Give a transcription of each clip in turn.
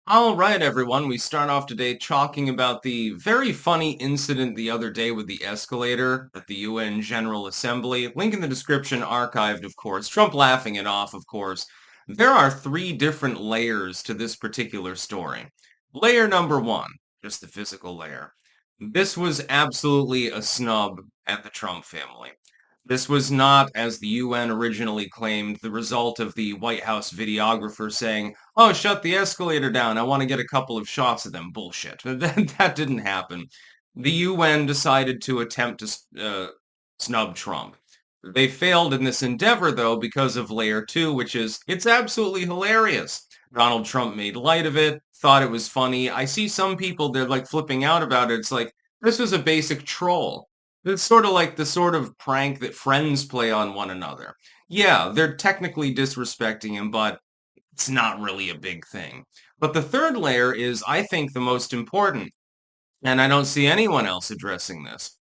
All right, everyone. We start off today talking about the very funny incident the other day with the escalator at the UN General Assembly. Link in the description, archived, of course. Trump laughing it off, of course. There are three different layers to this particular story. Layer number one, just the physical layer. This was absolutely a snub at the Trump family. This was not, as the UN originally claimed, the result of the White House videographer saying, "Oh, shut the escalator down. I want to get a couple of shots of them." Bullshit. That didn't happen. The UN decided to attempt to snub Trump. They failed in this endeavor, though, because of layer two, which is it's absolutely hilarious. Donald Trump made light of it, thought it was funny. I see some people, they're like flipping out about it. It's like, this was a basic troll. It's sort of like the sort of prank that friends play on one another. Yeah, they're technically disrespecting him, but it's not really a big thing. But the third layer is, I think, the most important, and I don't see anyone else addressing this.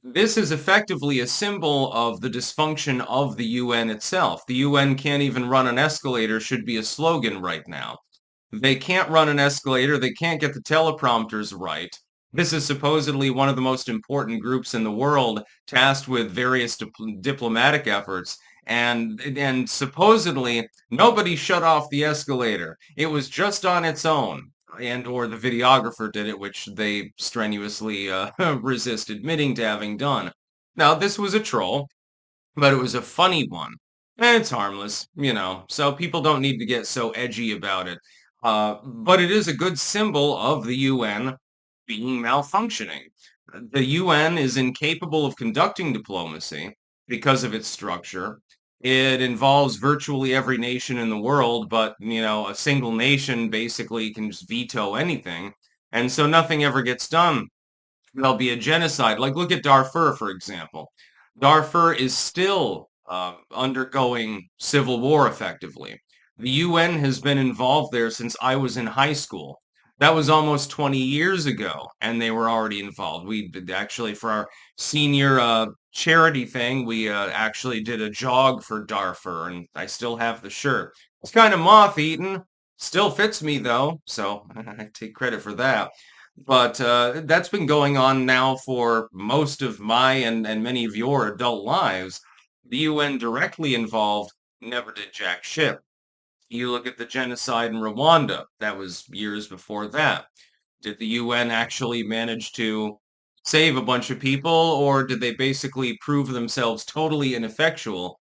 This is effectively a symbol of the dysfunction of the UN itself. The UN can't even run an escalator should be a slogan right now. They can't run an escalator. They can't get the teleprompters right. This is supposedly one of the most important groups in the world tasked with various diplomatic efforts. And supposedly nobody shut off the escalator. It was just on its own. And or the videographer did it, which they strenuously resist admitting to having done. Now, this was a troll, but it was a funny one. And it's harmless, so people don't need to get so edgy about it. But it is a good symbol of the UN being malfunctioning. The UN is incapable of conducting diplomacy because of its structure. It involves virtually every nation in the world, but, a single nation basically can just veto anything. And so nothing ever gets done. There'll be a genocide. Like, look at Darfur, for example. Darfur is still undergoing civil war effectively. The UN has been involved there since I was in high school. That was almost 20 years ago, and they were already involved. We did actually, for our senior charity thing, we actually did a jog for Darfur, and I still have the shirt. It's kind of moth-eaten. Still fits me, though, so I take credit for that. But that's been going on now for most of my and many of your adult lives. The UN directly involved never did jack shit. You look at the genocide in Rwanda, that was years before that. Did the UN actually manage to save a bunch of people, or did they basically prove themselves totally ineffectual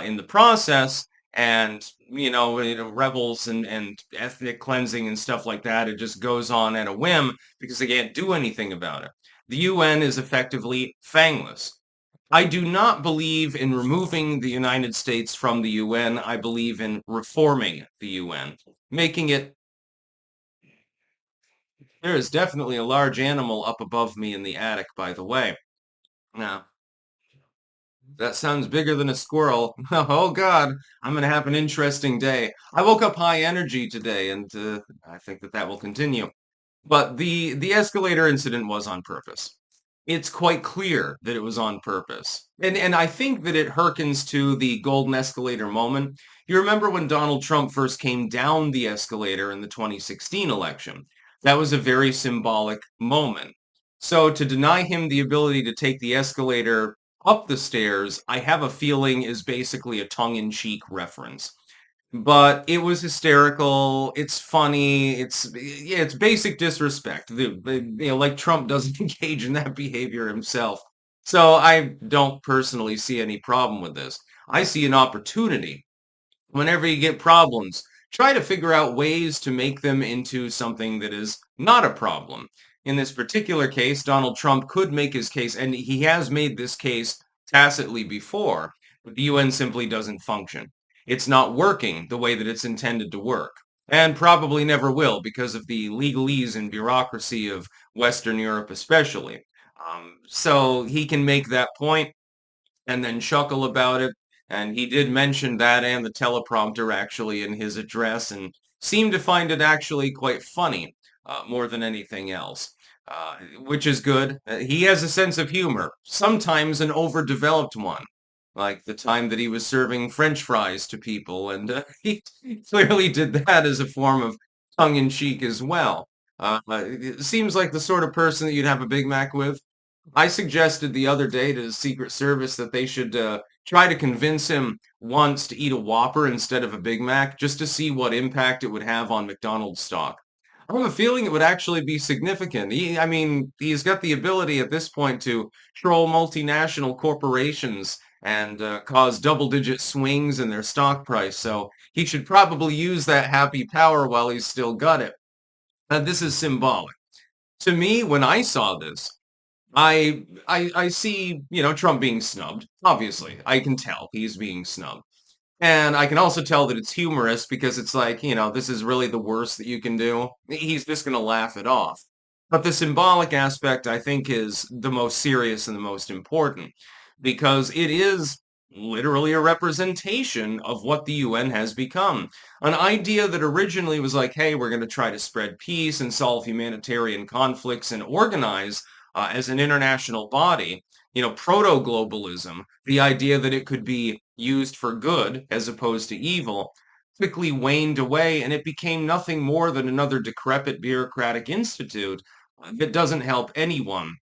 in the process? And rebels and ethnic cleansing and stuff like that, it just goes on at a whim because they can't do anything about it. The UN is effectively fangless. I do not believe in removing the United States from the UN. I believe in reforming the UN, making it. There is definitely a large animal up above me in the attic, by the way. Now, that sounds bigger than a squirrel. Oh God, I'm gonna have an interesting day. I woke up high energy today, and I think that will continue. But the escalator incident was on purpose. It's quite clear that it was on purpose. And I think that it harkens to the golden escalator moment. You remember when Donald Trump first came down the escalator in the 2016 election? That was a very symbolic moment. So to deny him the ability to take the escalator up the stairs, I have a feeling is basically a tongue-in-cheek reference. But it was hysterical. It's funny. It's basic disrespect. Like Trump doesn't engage in that behavior himself. So I don't personally see any problem with this. I see an opportunity. Whenever you get problems, try to figure out ways to make them into something that is not a problem. In this particular case, Donald Trump could make his case, and he has made this case tacitly before, but the UN simply doesn't function. It's not working the way that it's intended to work, and probably never will because of the legalese and bureaucracy of Western Europe especially. So he can make that point and then chuckle about it. And he did mention that and the teleprompter actually in his address and seemed to find it actually quite funny more than anything else, which is good. He has a sense of humor, sometimes an overdeveloped one, like the time that he was serving French fries to people. And he clearly did that as a form of tongue in cheek as well. It seems like the sort of person that you'd have a Big Mac with. I suggested the other day to the Secret Service that they should try to convince him once to eat a Whopper instead of a Big Mac just to see what impact it would have on McDonald's stock. I have a feeling it would actually be significant. I mean, he's got the ability at this point to troll multinational corporations and cause double-digit swings in their stock price. So he should probably use that happy power while he's still got it. This is symbolic. To me, when I saw this, I see, Trump being snubbed. Obviously, I can tell he's being snubbed. And I can also tell that it's humorous because it's like, this is really the worst that you can do. He's just going to laugh it off. But the symbolic aspect, I think, is the most serious and the most important because it is literally a representation of what the UN has become. An idea that originally was like, hey, we're going to try to spread peace and solve humanitarian conflicts and organize as an international body, proto-globalism, the idea that it could be used for good as opposed to evil, quickly waned away and it became nothing more than another decrepit bureaucratic institute that doesn't help anyone.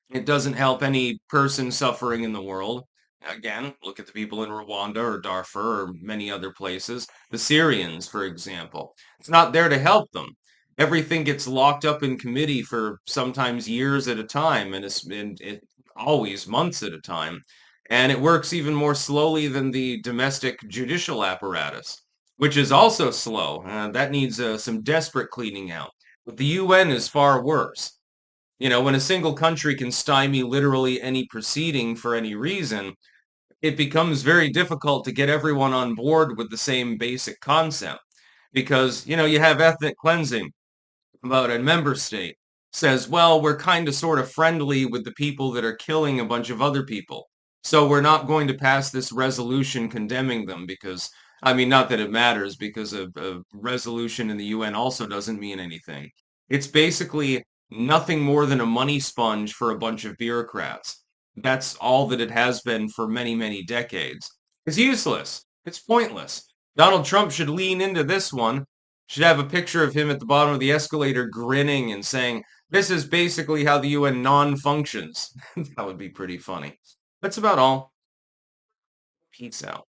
It doesn't help any person suffering in the world. Again, look at the people in Rwanda or Darfur or many other places. The Syrians, for example. It's not there to help them. Everything gets locked up in committee for sometimes years at a time, and always months at a time. And it works even more slowly than the domestic judicial apparatus, which is also slow. That needs some desperate cleaning out. But the UN is far worse. When a single country can stymie literally any proceeding for any reason, it becomes very difficult to get everyone on board with the same basic concept. Because, you have ethnic cleansing about a member state says, well, we're kind of sort of friendly with the people that are killing a bunch of other people. So we're not going to pass this resolution condemning them because, I mean, not that it matters because a resolution in the UN also doesn't mean anything. It's basically nothing more than a money sponge for a bunch of bureaucrats. That's all that it has been for many, many decades. It's useless. It's pointless. Donald Trump should lean into this one, should have a picture of him at the bottom of the escalator grinning and saying, this is basically how the UN non-functions. That would be pretty funny. That's about all. Peace out.